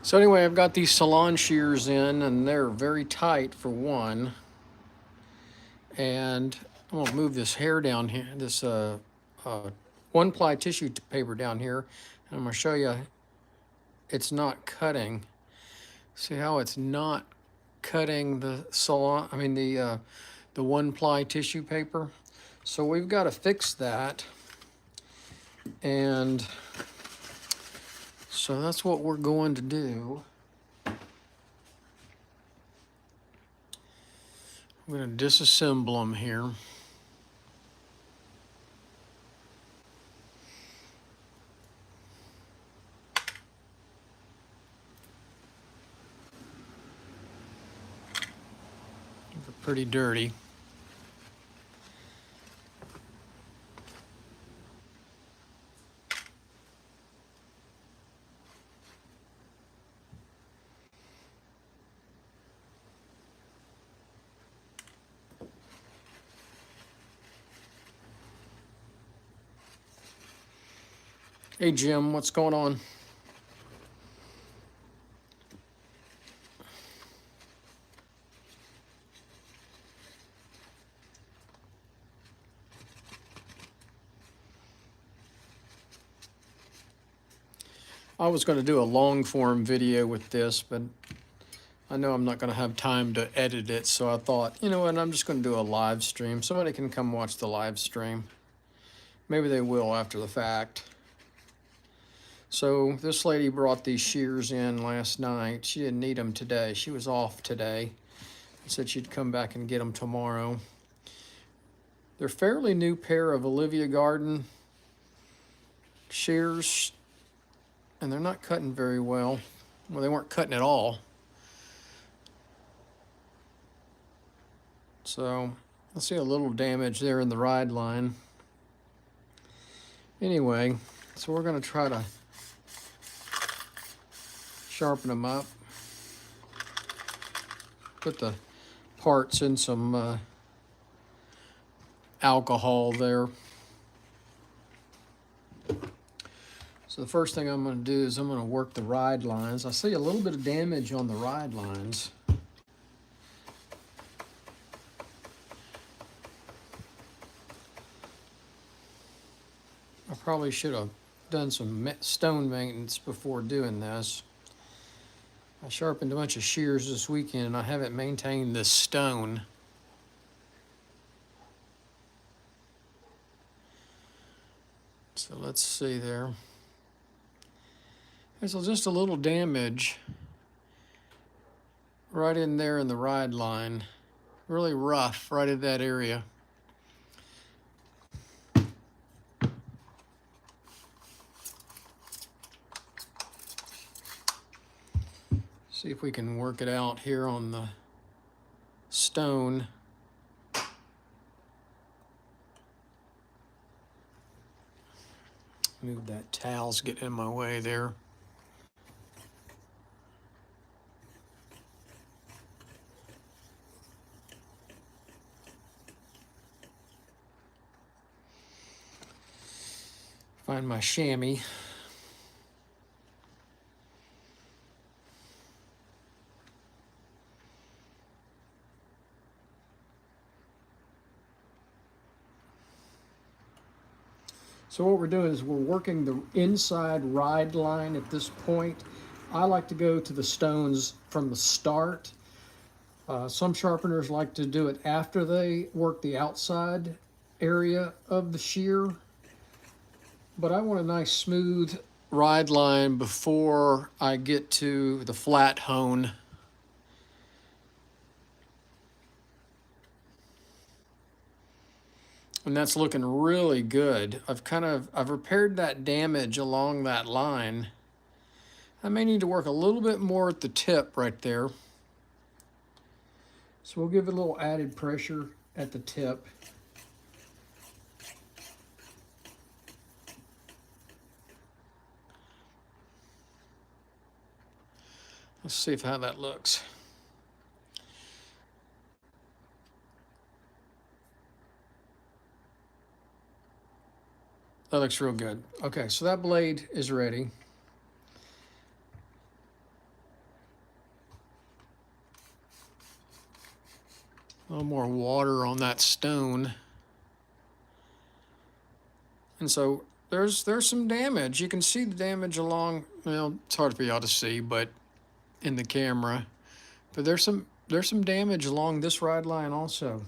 So anyway, I've got these Salon Shears in, and they're very tight for one. And I'm gonna move this hair down here, this one-ply tissue paper down here, and I'm gonna show you it's not cutting. See how it's not cutting the salon? I mean the one-ply tissue paper. So we've got to fix that, and so that's what we're going to do. I'm going to disassemble them here. They're pretty dirty. Hey Jim, what's going on? I was going to do a long form video with this, but I know I'm not going to have time to edit it, so I thought, you know what, I'm just going to do a live stream. Somebody can come watch the live stream. Maybe they will after the fact. So this lady brought these shears in last night. She didn't need them today. She was off today. Said she'd come back and get them tomorrow. They're a fairly new pair of Olivia Garden shears, and they're not cutting very well. Well, they weren't cutting at all. So I see a little damage there in the ride line. Anyway, so we're going to try to sharpen them up. Put the parts in some alcohol there. So the first thing I'm going to do is I'm going to work the ride lines. I see a little bit of damage on the ride lines. I probably should have done some stone maintenance before doing this. I sharpened a bunch of shears this weekend and I haven't maintained this stone. So let's see there. There's just a little damage right in there in the ride line. Really rough right in that area. See if we can work it out here on the stone. Move that towel's getting in my way there. Find my chamois. So what we're doing is we're working the inside ride line at this point. I like to go to the stones from the start. Some sharpeners like to do it after they work the outside area of the shear. But I want a nice smooth ride line before I get to the flat hone. And that's looking really good. I've repaired that damage along that line. I may need to work a little bit more at the tip right there. So we'll give it a little added pressure at the tip. Let's see how that looks. That looks real good. Okay, so that blade is ready. A little more water on that stone. And so there's some damage. You can see the damage along, well, it's hard for y'all to see, but in the camera. But there's some damage along this ride line also.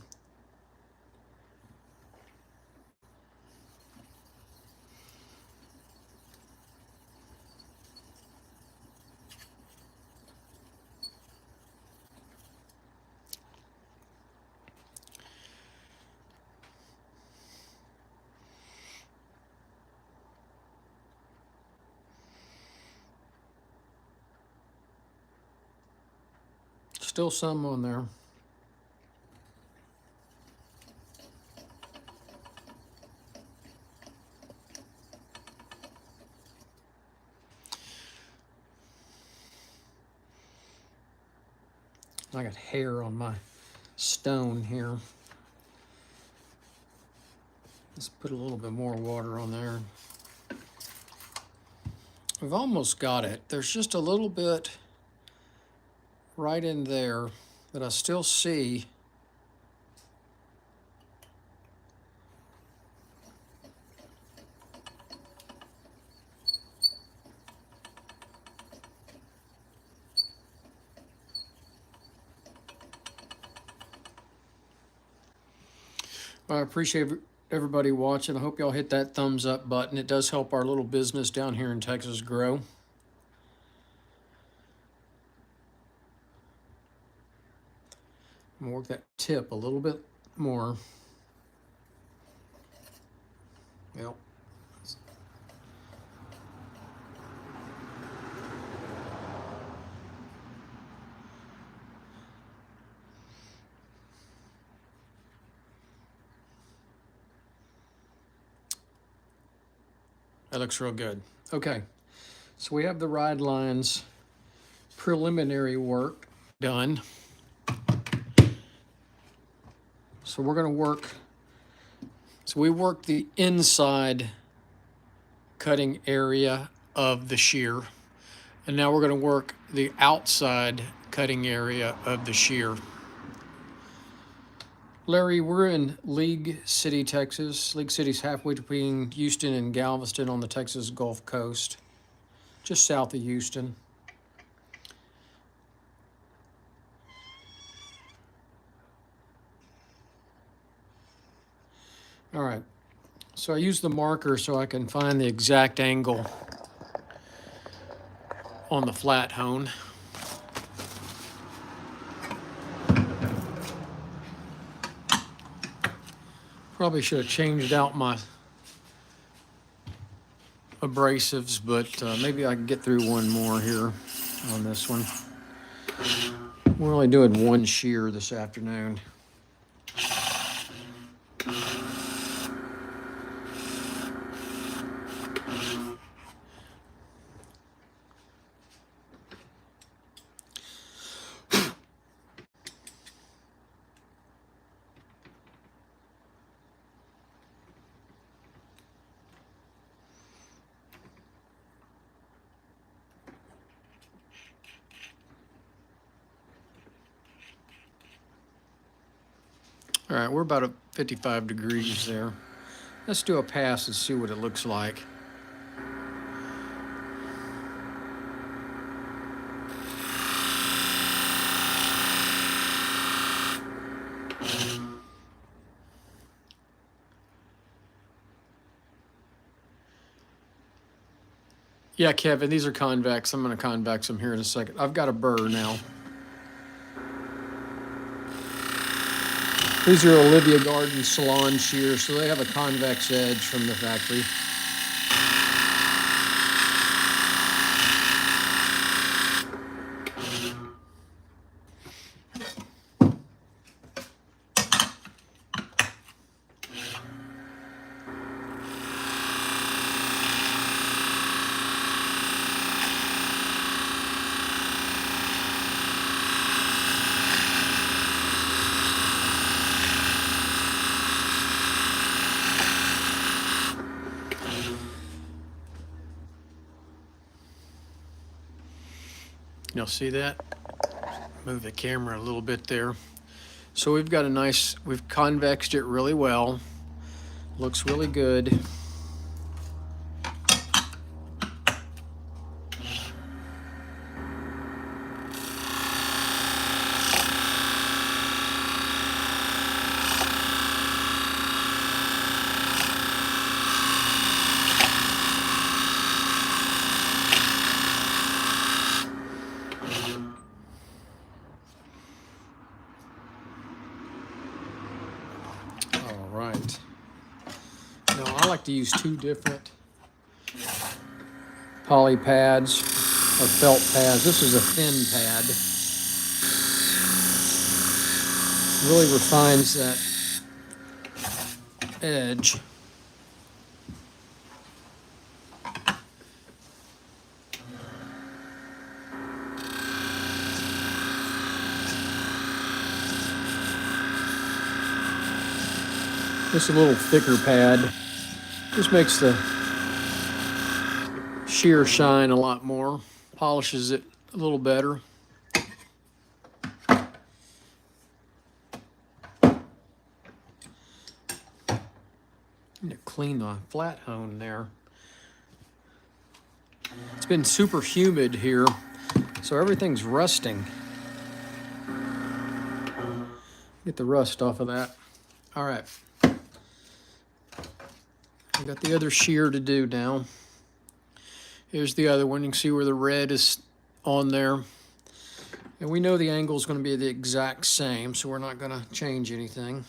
Still some on there. I got hair on my stone here. Let's put a little bit more water on there. We've almost got it. There's just a little bit right in there that I still see. I appreciate everybody watching. I hope y'all hit that thumbs up button. It does help our little business down here in Texas grow. I'm gonna work that tip a little bit more. Yep. That looks real good. Okay, so we have the ride lines preliminary work done. So we're gonna work, so we worked the inside cutting area of the shear, and now we're gonna work the outside cutting area of the shear. Larry, we're in League City, Texas. League City's halfway between Houston and Galveston on the Texas Gulf Coast, just south of Houston. All right, so I use the marker so I can find the exact angle on the flat hone. Probably should have changed out my abrasives, but maybe I can get through one more here on this one. We're only doing one shear this afternoon. All right, we're about at 55 degrees there. Let's do a pass and see what it looks like. Yeah, Kevin, these are convex. I'm going to convex them here in a second. I've got a burr now. These are Olivia Garden Salon Shears, so they have a convex edge from the factory. You'll see that? Move the camera a little bit there. So we've got we've convexed it really well. Looks really good. All right. Now I like to use two different poly pads or felt pads. This is a thin pad. Really refines that edge. Just a little thicker pad. Just makes the shear shine a lot more, polishes it a little better. Need to clean the flat hone there. It's been super humid here, so everything's rusting. Get the rust off of that. All right. I got the other shear to do now. Here's the other one. You can see where the red is on there. And we know the angle is going to be the exact same, so we're not going to change anything.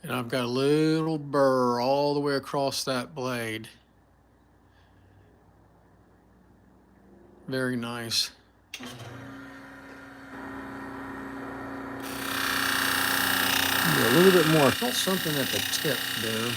And I've got a little burr all the way across that blade. Very nice. A little bit more. I felt something at the tip there.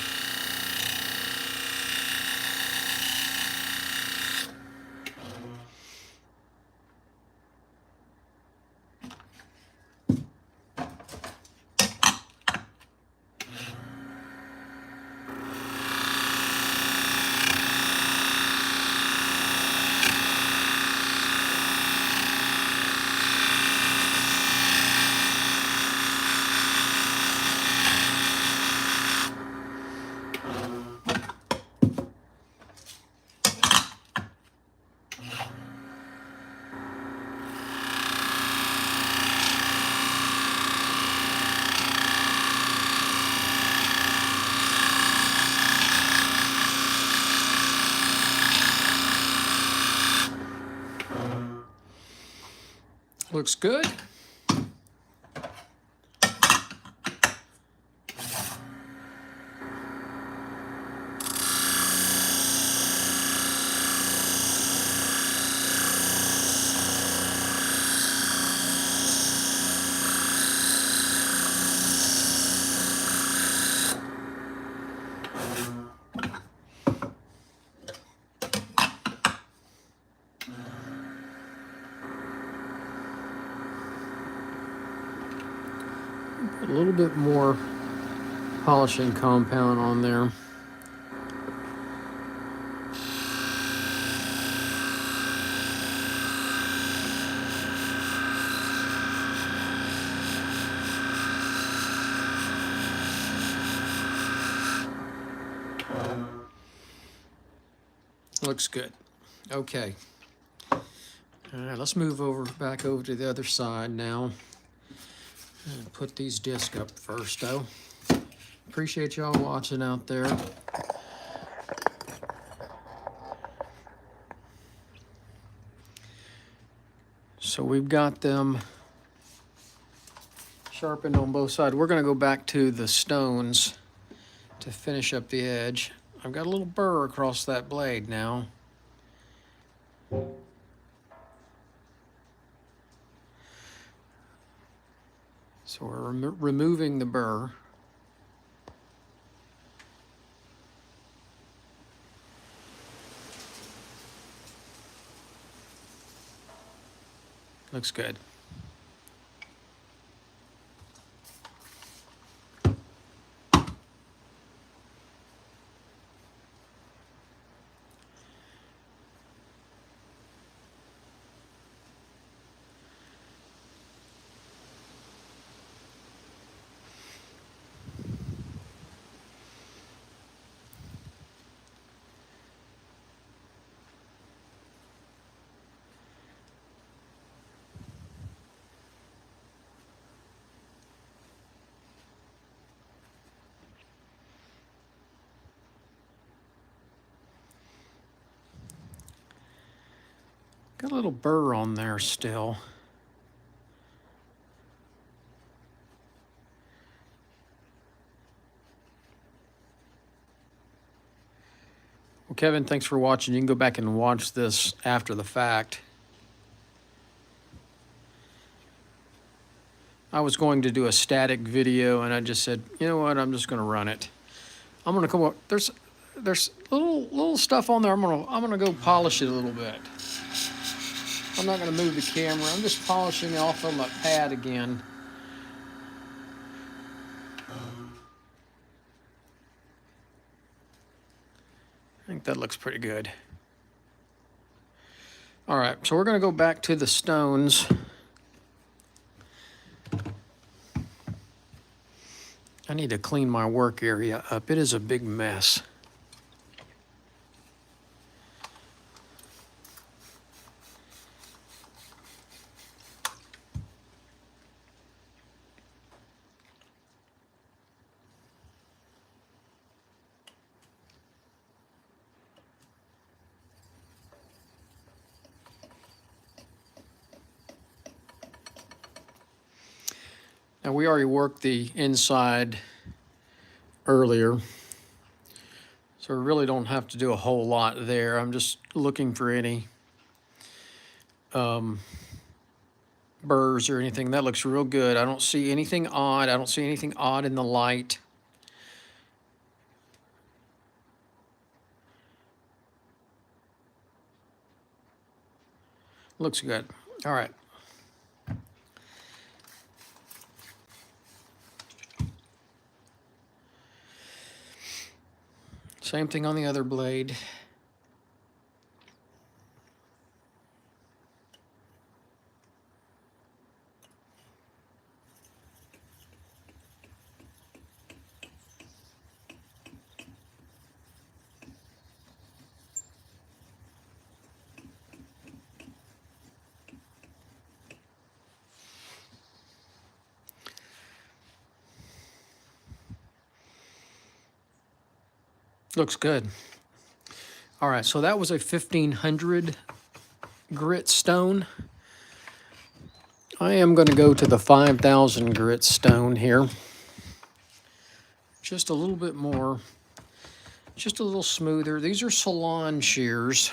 Looks good. Put a little bit more polishing compound on there. Looks good. Okay. All right, let's move back over to the other side now. And put these discs up first, though. Appreciate y'all watching out there. So we've got them sharpened on both sides. We're going to go back to the stones to finish up the edge. I've got a little burr across that blade now. So we're removing the burr. Looks good. Got a little burr on there still. Well, Kevin, thanks for watching. You can go back and watch this after the fact. I was going to do a static video, and I just said, you know what, I'm just going to run it. I'm going to come up. There's little stuff on there. I'm gonna go polish it a little bit. I'm not going to move the camera. I'm just polishing off on my pad again. I think that looks pretty good. All right, so we're going to go back to the stones. I need to clean my work area up. It is a big mess. Now, we already worked the inside earlier, so we really don't have to do a whole lot there. I'm just looking for any burrs or anything. That looks real good. I don't see anything odd. I don't see anything odd in the light. Looks good. All right. Same thing on the other blade. Looks good. All right, so that was a 1500 grit stone. I am going to go to the 5000 grit stone here. Just a little bit more, just a little smoother. These are Salon Shears.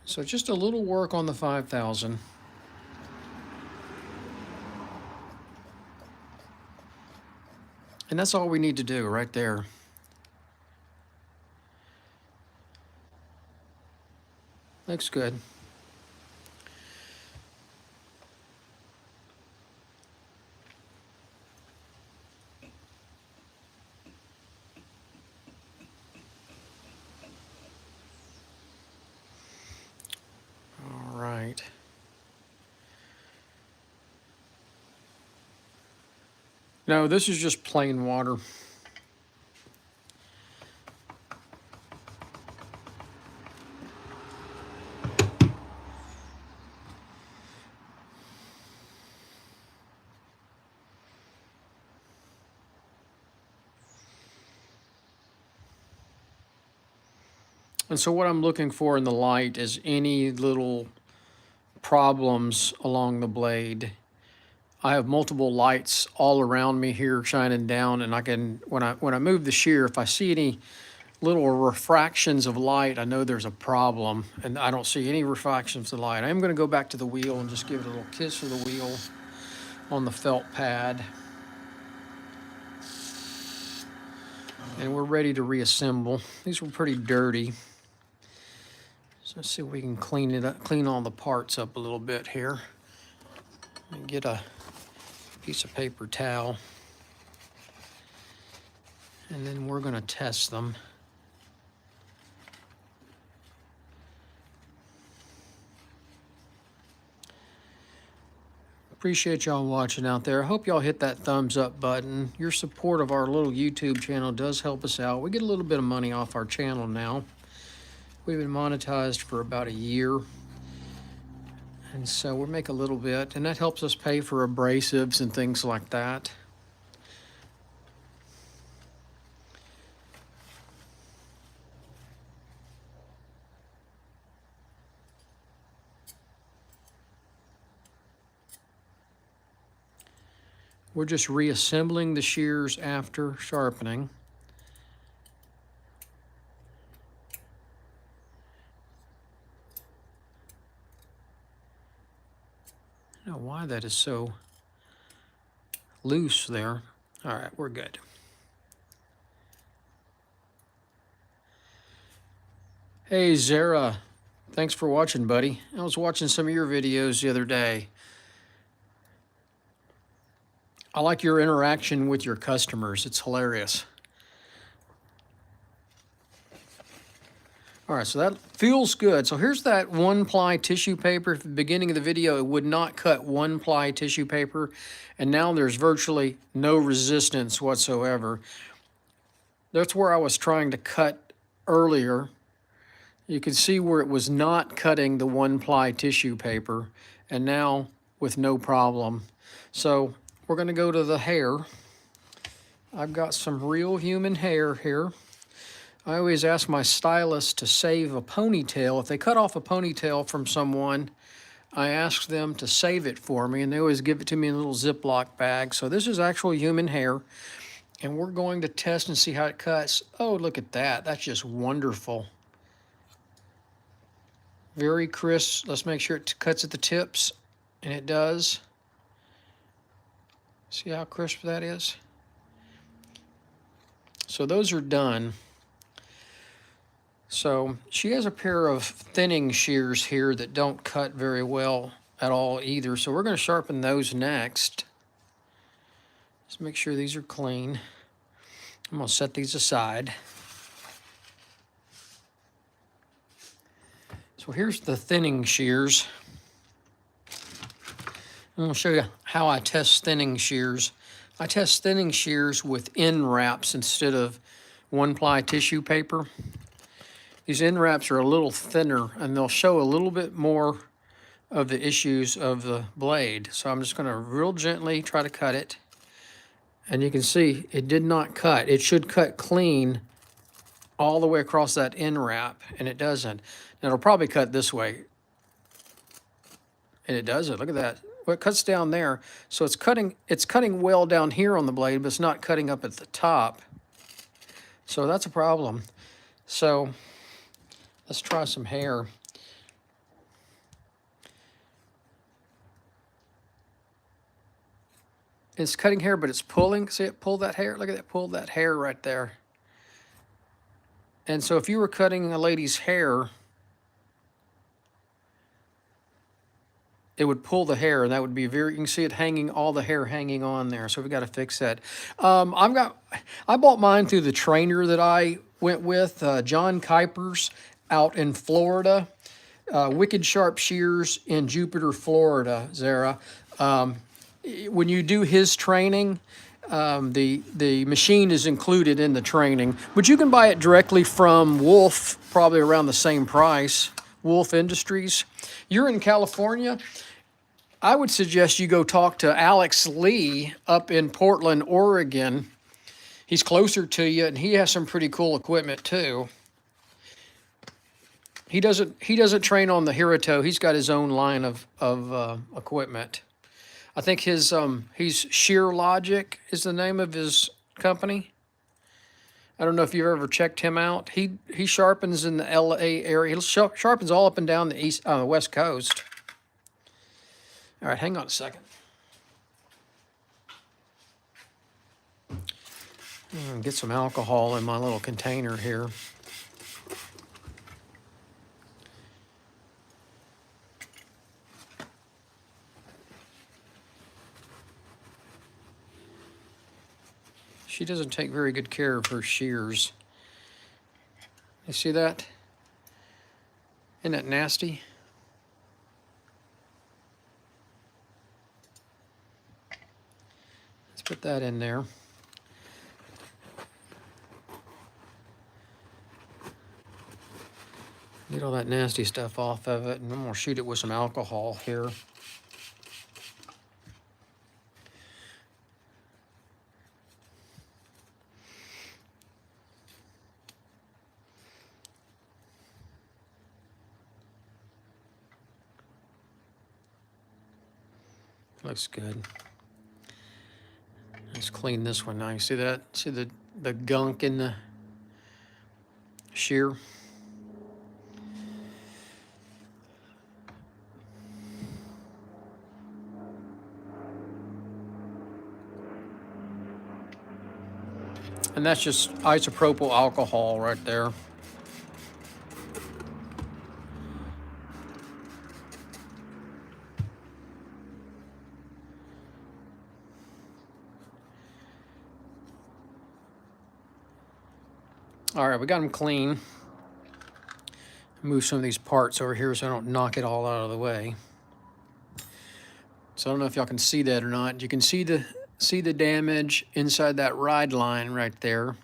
So just a little work on the 5000. And that's all we need to do right there. Looks good. All right. No, this is just plain water. And so what I'm looking for in the light is any little problems along the blade. I have multiple lights all around me here shining down, and I can, when I move the shear, if I see any little refractions of light, I know there's a problem, and I don't see any refractions of light. I am going to go back to the wheel and just give it a little kiss of the wheel on the felt pad. And we're ready to reassemble. These were pretty dirty. So let's see if we can clean it up, clean all the parts up a little bit here. And get a piece of paper towel. And then we're going to test them. Appreciate y'all watching out there. I hope y'all hit that thumbs up button. Your support of our little YouTube channel does help us out. We get a little bit of money off our channel now. We've been monetized for about a year. And so we make a little bit, and that helps us pay for abrasives and things like that. We're just reassembling the shears after sharpening. I don't know why that is so loose there. All right, we're good. Hey, Zara, thanks for watching, buddy. I was watching some of your videos the other day. I like your interaction with your customers. It's hilarious. All right, so that feels good. So here's that 1-ply tissue paper. At the beginning of the video, it would not cut 1-ply tissue paper, and now there's virtually no resistance whatsoever. That's where I was trying to cut earlier. You can see where it was not cutting the 1-ply tissue paper, and now with no problem. So we're going to go to the hair. I've got some real human hair here. I always ask my stylist to save a ponytail. If they cut off a ponytail from someone, I ask them to save it for me, and they always give it to me in a little Ziploc bag. So this is actual human hair, and we're going to test and see how it cuts. Oh, look at that. That's just wonderful. Very crisp. Let's make sure it cuts at the tips, and it does. See how crisp that is? So those are done. So she has a pair of thinning shears here that don't cut very well at all either. So we're going to sharpen those next. Just make sure these are clean. I'm going to set these aside. So here's the thinning shears. I'm going to show you how I test thinning shears. I test thinning shears with end wraps instead of 1-ply tissue paper. These end wraps are a little thinner, and they'll show a little bit more of the issues of the blade. So I'm just going to real gently try to cut it. And you can see it did not cut. It should cut clean all the way across that end wrap, and it doesn't. Now it'll probably cut this way. And it doesn't. Look at that. Well, it cuts down there. So it's cutting well down here on the blade, but it's not cutting up at the top. So that's a problem. So let's try some hair. It's cutting hair, but it's pulling. See it pull that hair? Look at that, pull that hair right there. And so if you were cutting a lady's hair, it would pull the hair, and that would be very, you can see it hanging, all the hair hanging on there. So we got to fix that. I bought mine through the trainer that I went with, John Kuiper's out in Florida. Wicked Sharp Shears in Jupiter, Florida, Zara. When you do his training, the machine is included in the training, but you can buy it directly from Wolf, probably around the same price, Wolf Industries. You're in California, I would suggest you go talk to Alex Lee up in Portland, Oregon. He's closer to you, and he has some pretty cool equipment too. He doesn't train on the Hirito. He's got his own line of equipment. I think he's Shear Logic is the name of his company. I don't know if you've ever checked him out. He sharpens in the LA area. He sharpens all up and down the West Coast. All right, hang on a second. Get some alcohol in my little container here. She doesn't take very good care of her shears. You see that? Isn't that nasty? Let's put that in there. Get all that nasty stuff off of it, and I'm gonna shoot it with some alcohol here. Looks good. Let's clean this one now. You see that? See the gunk in the shear? And that's just isopropyl alcohol right there. All right, we got them clean. Move some of these parts over here so I don't knock it all out of the way. So I don't know if y'all can see that or not. You can see the damage inside that ride line right there.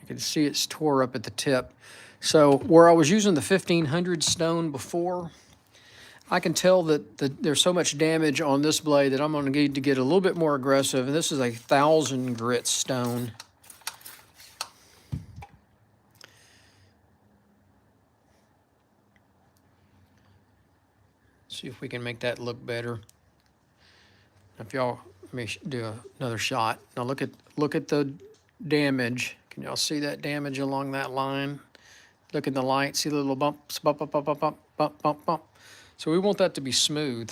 You can see it's tore up at the tip. So where I was using the 1500 stone before, I can tell that there's so much damage on this blade that I'm going to need to get a little bit more aggressive. And this is a 1000 grit stone. See if we can make that look better. If y'all, let me do another shot. Now look at the damage. Can y'all see that damage along that line? Look at the light. See the little bumps, bump, bump, bump, bump, bump, bump, bump, bump. So we want that to be smooth.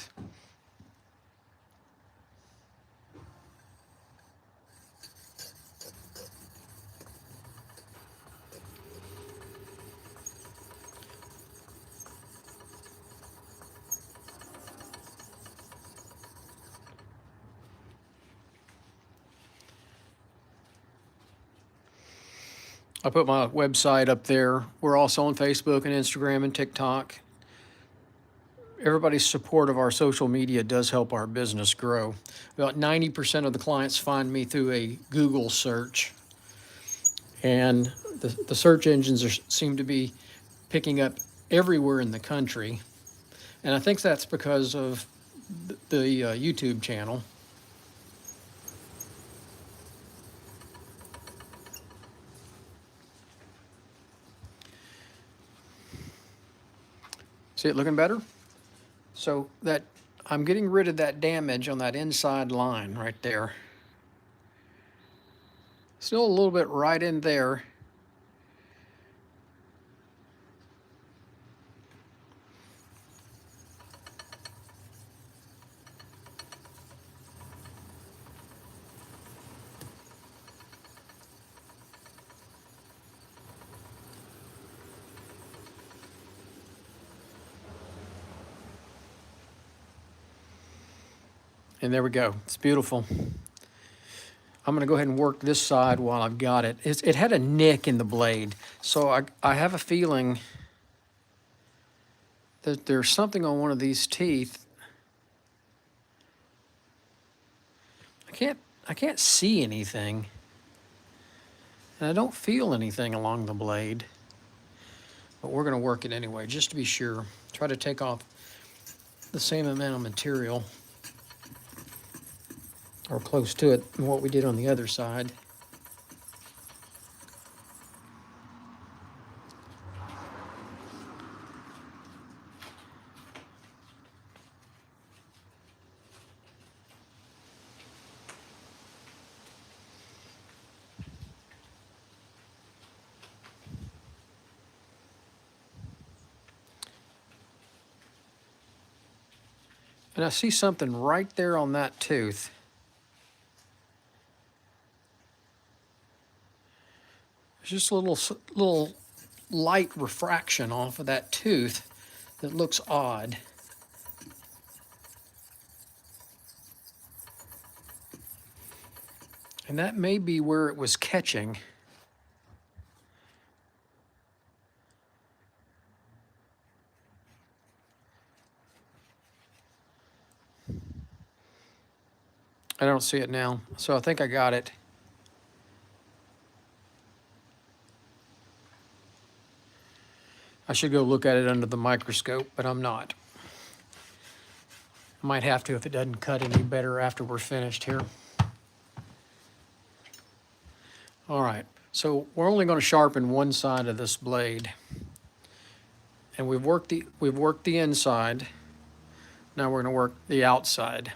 I put my website up there. We're also on Facebook and Instagram and TikTok. Everybody's support of our social media does help our business grow. About 90% of the clients find me through a Google search. And the search engines seem to be picking up everywhere in the country. And I think that's because of the YouTube channel. See it looking better? So that I'm getting rid of that damage on that inside line right there. Still a little bit right in there. And there we go. It's beautiful. I'm going to go ahead and work this side while I've got it. It had a nick in the blade, so I have a feeling that there's something on one of these teeth. I can't see anything, and I don't feel anything along the blade. But we're going to work it anyway, just to be sure. Try to take off the same amount of material, or close to it, than what we did on the other side. And I see something right there on that tooth. just a little light refraction off of that tooth that looks odd. And that may be where it was catching. I don't see it now, so I think I got it. I should go look at it under the microscope, but I'm not. I might have to if it doesn't cut any better after we're finished here. All right, so we're only going to sharpen one side of this blade. And we've worked the inside. Now we're going to work the outside.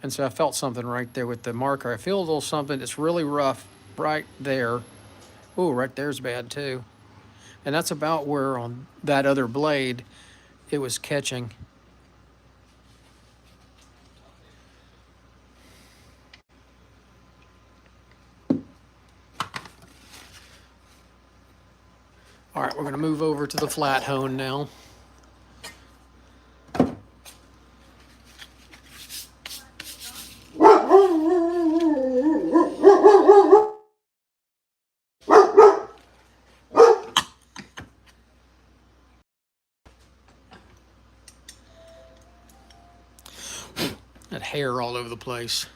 And so I felt something right there with the marker. I feel a little something that's really rough right there. Ooh, right there's bad too. And that's about where on that other blade it was catching. All right, we're going to move over to the flat hone now. That hair all over the place.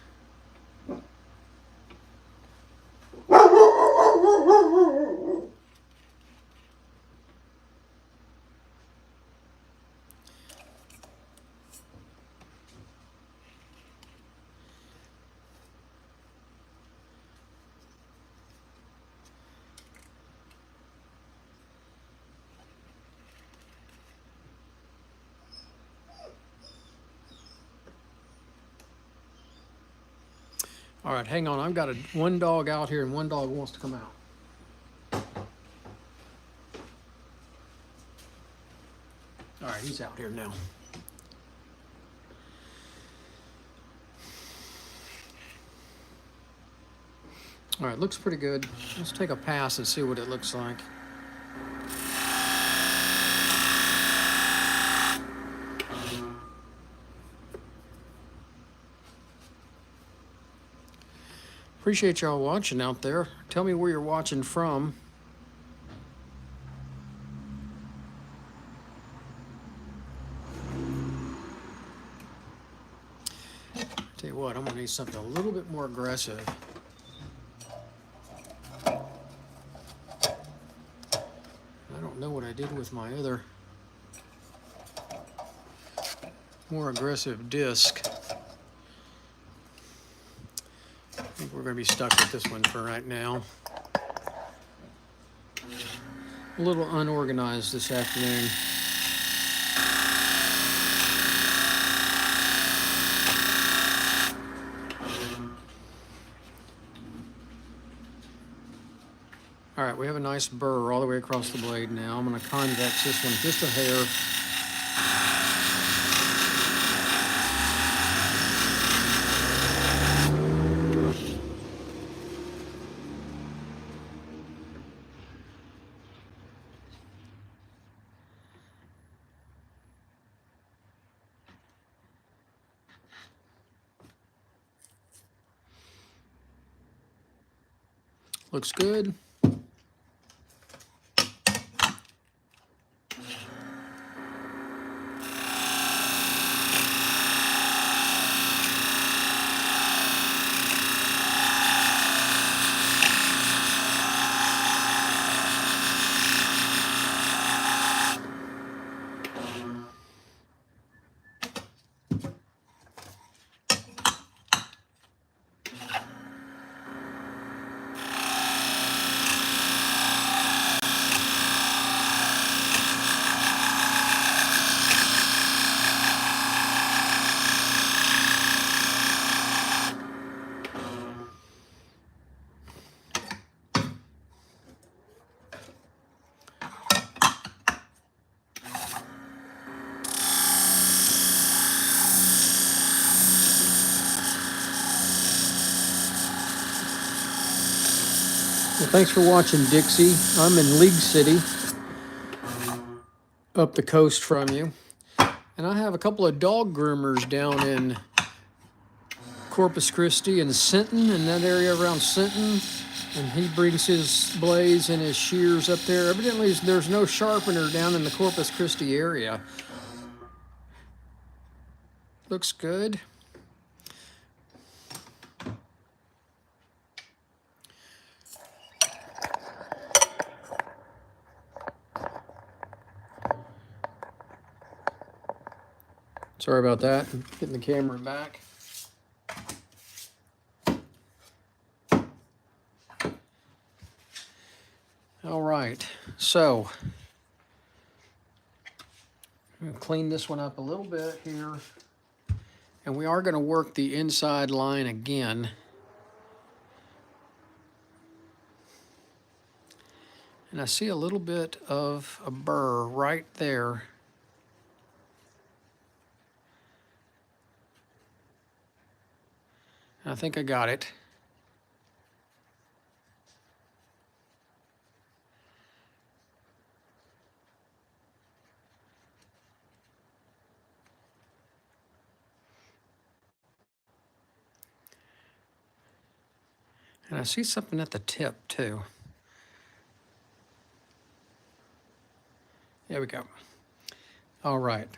All right, hang on. I've got one dog out here and one dog wants to come out. All right, he's out here now. All right, looks pretty good. Let's take a pass and see what it looks like. Appreciate y'all watching out there. Tell me where you're watching from. Tell you what, I'm gonna need something a little bit more aggressive. I don't know what I did with my other more aggressive disc. I think we're going to be stuck with this one for right now. A little unorganized this afternoon. All right, we have a nice burr all the way across the blade now. I'm going to convex this one just a hair. Looks good. Well, thanks for watching, Dixie. I'm in League City, up the coast from you. And I have a couple of dog groomers down in Corpus Christi and Sinton, in that area around Sinton. And he brings his blades and his shears up there. Evidently, there's no sharpener down in the Corpus Christi area. Looks good. Sorry about that. Getting the camera back. All right, so I'm gonna clean this one up a little bit here. And we are gonna work the inside line again. And I see a little bit of a burr right there. I think I got it. And I see something at the tip too. There we go. All right.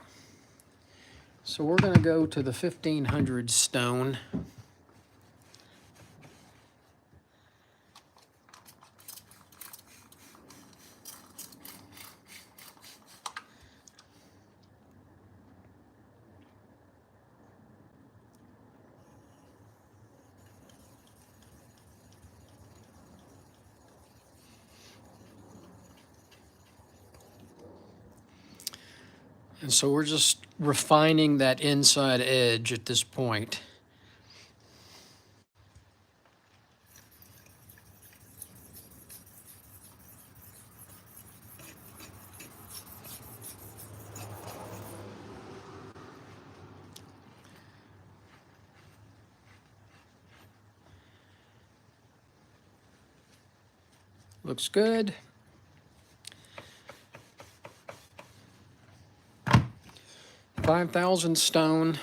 So we're gonna go to the 1500 stone. And so we're just refining that inside edge at this point. Looks good. $5,000 stone.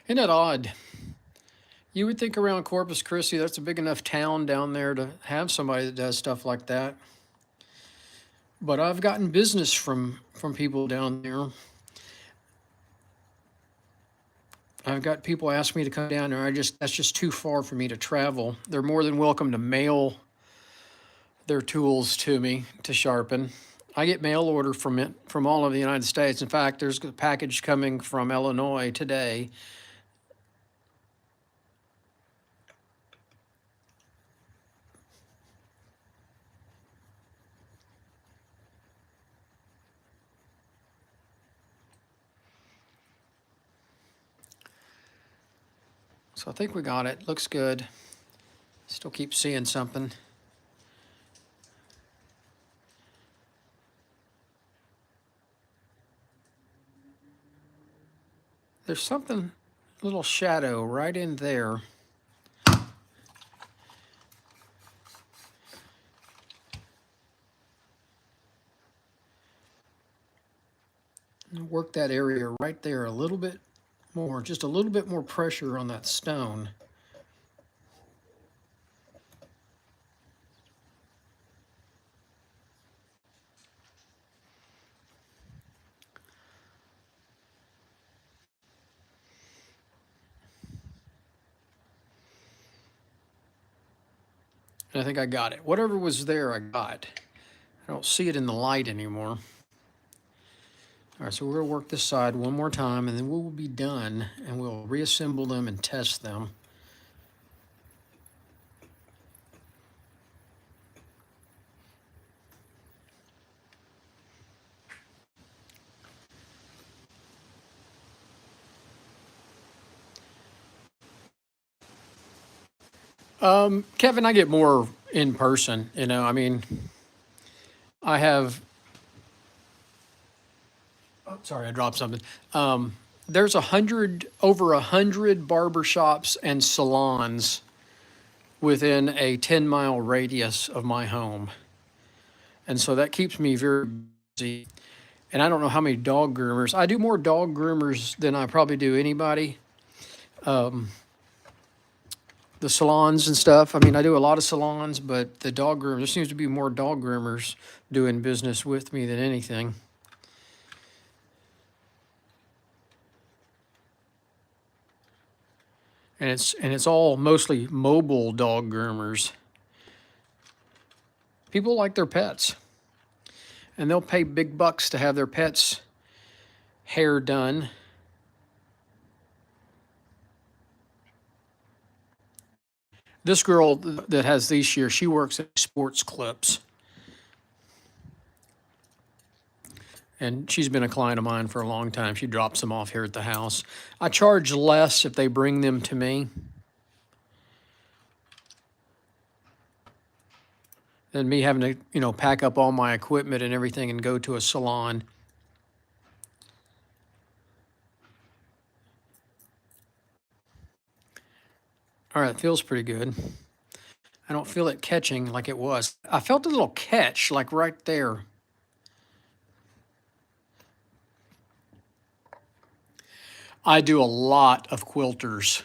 Isn't that odd? You would think around Corpus Christi, that's a big enough town down there to have somebody that does stuff like that. But I've gotten business from people down there. I've got people ask me to come down there. That's just too far for me to travel. They're more than welcome to mail their tools to me to sharpen. I get mail order from all over the United States. In fact, there's a package coming from Illinois today. So I think we got it. Looks good. Still keep seeing something. There's something, a little shadow right in there. Work that area right there a little bit more, just a little bit more pressure on that stone. And I think I got it. Whatever was there, I got. I don't see it in the light anymore. All right, so we're gonna work this side one more time and then we'll be done and we'll reassemble them and test them. Kevin, I get more in person, you know, I mean, I have, oh, sorry, I dropped something. There's over 100 barber shops and salons within a 10-mile radius of my home. And so that keeps me very busy. And I don't know how many dog groomers. I do more dog groomers than I probably do anybody. The salons and stuff. I mean, I do a lot of salons, but the dog groomers, there seems to be more dog groomers doing business with me than anything. And it's all mostly mobile dog groomers. People like their pets, and they'll pay big bucks to have their pets' hair done. This girl that has these shears, she works at Sports Clips, and she's been a client of mine for a long time. She drops them off here at the house. I charge less if they bring them to me than me having to, you know, pack up all my equipment and everything and go to a salon. All right, it feels pretty good. I don't feel it catching like it was. I felt a little catch like right there. I do a lot of quilters.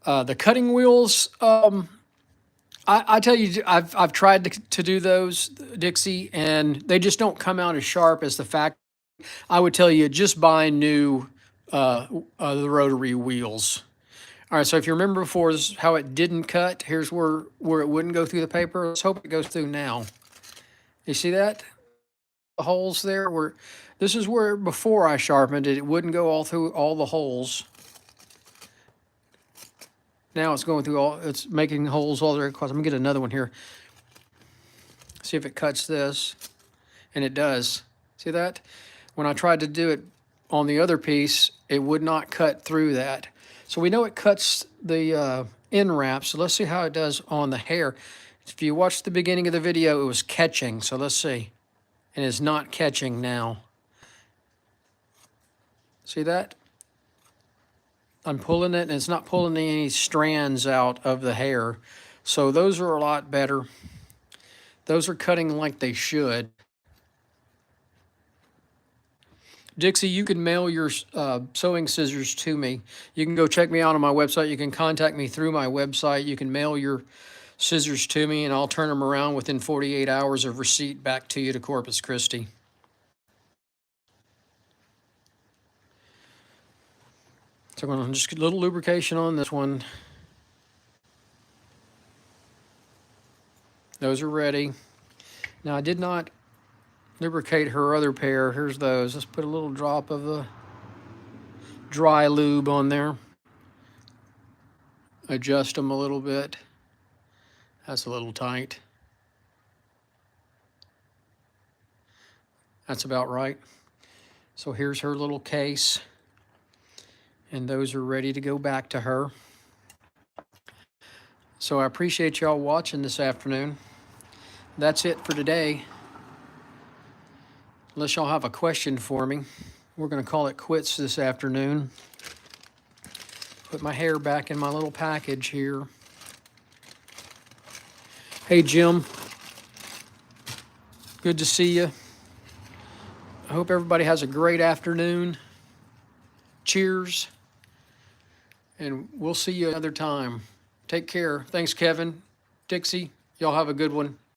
The cutting wheels, I tell you, I've tried to do those, Dixie, and they just don't come out as sharp as the fact. I would tell you just buy new the rotary wheels. All right, so if you remember before, this is how it didn't cut. Here's where it wouldn't go through the paper. Let's hope it goes through now. You see that? The holes there where this is where before I sharpened it, it wouldn't go all through all the holes. Now it's going through it's making holes all the way across. I'm gonna get another one here. See if it cuts this, and it does. See that? When I tried to do it on the other piece, it would not cut through that. So we know it cuts the end wrap. So let's see how it does on the hair. If you watched the beginning of the video, it was catching. So let's see. And it's not catching now. See that? I'm pulling it and it's not pulling any strands out of the hair. So those are a lot better. Those are cutting like they should. Dixie, you can mail your sewing scissors to me. You can go check me out on my website. You can contact me through my website. You can mail your scissors to me, and I'll turn them around within 48 hours of receipt back to you to Corpus Christi. So I'm going to just get a little lubrication on this one. Those are ready. Now, I did not lubricate her other pair. Here's those. Let's put a little drop of the dry lube on there. Adjust them a little bit. That's a little tight. That's about right. So here's her little case. And those are ready to go back to her. So I appreciate y'all watching this afternoon. That's it for today. Unless y'all have a question for me, we're going to call it quits this afternoon. Put my hair back in my little package here. Hey, Jim. Good to see you. I hope everybody has a great afternoon. Cheers. And we'll see you another time. Take care. Thanks, Kevin. Dixie, y'all have a good one.